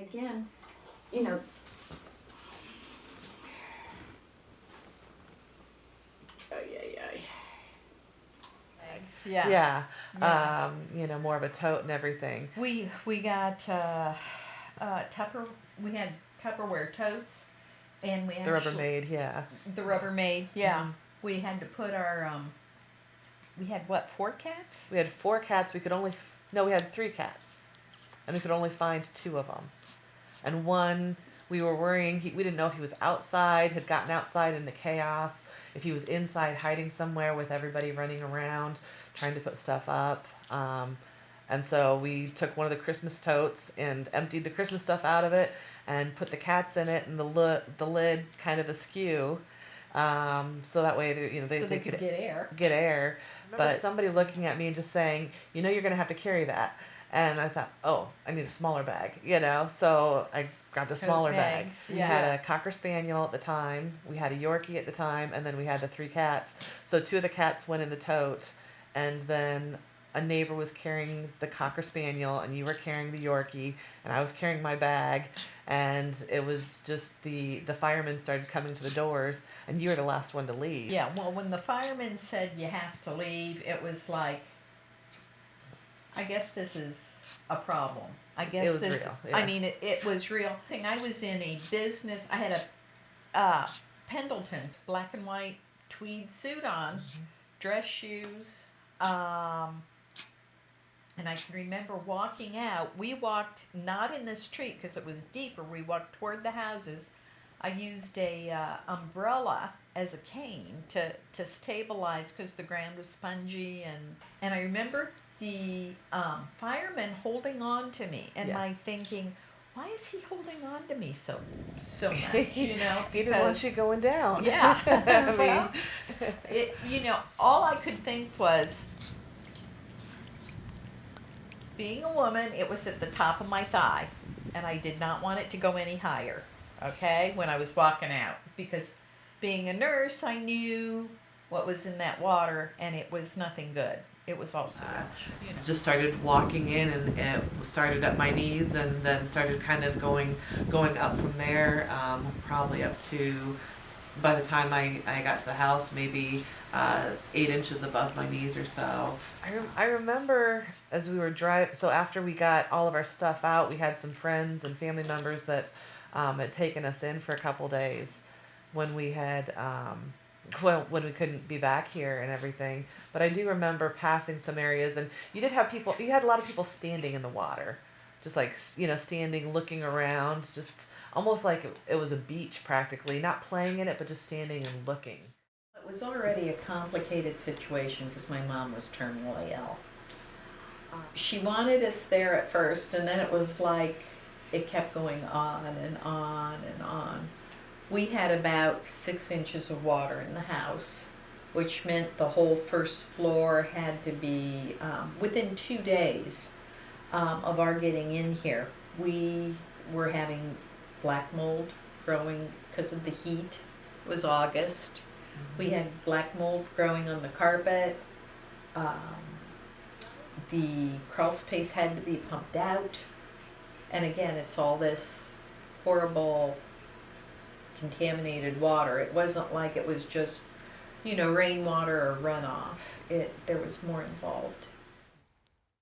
again, you know, Bags, yeah. Yeah. Yeah. You know, more of a tote and everything. We got we had Tupperware totes, and we The Rubbermaid, yeah. the Rubbermaid, yeah. Mhm. We had to put our we had what, 4 cats? We had 4 cats. We had 3 cats, and we could only find 2 of them. And one, we were worrying. We didn't know if he was outside, had gotten outside in the chaos, if he was inside hiding somewhere with everybody running around trying to put stuff up. And so we took one of the Christmas totes and emptied the Christmas stuff out of it and put the cats in it, and the lid kind of askew, so that way they could get air. get air. But somebody looking at me and just saying, you're going to have to carry that. And I thought, oh, I need a smaller bag, So I grabbed a smaller bag. Bags, We yeah. had a Cocker Spaniel at the time. We had a Yorkie at the time. And then we had the 3 cats. So 2 of the cats went in the tote. And then a neighbor was carrying the Cocker Spaniel. And you were carrying the Yorkie. And I was carrying my bag. And it was just the firemen started coming to the doors. And you were the last one to leave. Yeah, well, when the firemen said you have to leave, it was like, I guess this is a problem. I guess It was this. real, yeah. I mean, it was real. I was in a business. I had a Pendleton black and white tweed suit on, dress shoes, and I can remember walking out. We walked not in the street because it was deeper. We walked toward the houses. I used a umbrella as a cane to stabilize because the ground was spongy, and I remember the fireman holding on to me, and my thinking, why is he holding on to me so much? He didn't want you going down. Yeah. I Well, all I could think was, being a woman, it was at the top of my thigh, and I did not want it to go any higher. Okay, when I was walking out, because being a nurse, I knew what was in that water, and it was nothing good. It was all sewage. just started walking in, and it started at my knees, and then started kind of going up from there, probably up to, by the time I got to the house, maybe 8 inches above my knees or so. I remember as we were driving, so after we got all of our stuff out, we had some friends and family members that had taken us in for a couple days when we had when we couldn't be back here and everything. But I do remember passing some areas, and you had a lot of people standing in the water, just like standing, looking around, just almost like it was a beach practically, not playing in it, but just standing and looking. It was already a complicated situation because my mom was terminally ill. She wanted us there at first, and then it was like it kept going on and on and on. We had about 6 inches of water in the house, which meant the whole first floor had to be, within 2 days of our getting in here, we were having black mold growing because of the heat. It was August. We had black mold growing on the carpet. The crawl space had to be pumped out. And again, it's all this horrible contaminated water. It wasn't like it was just, rainwater or runoff. There was more involved.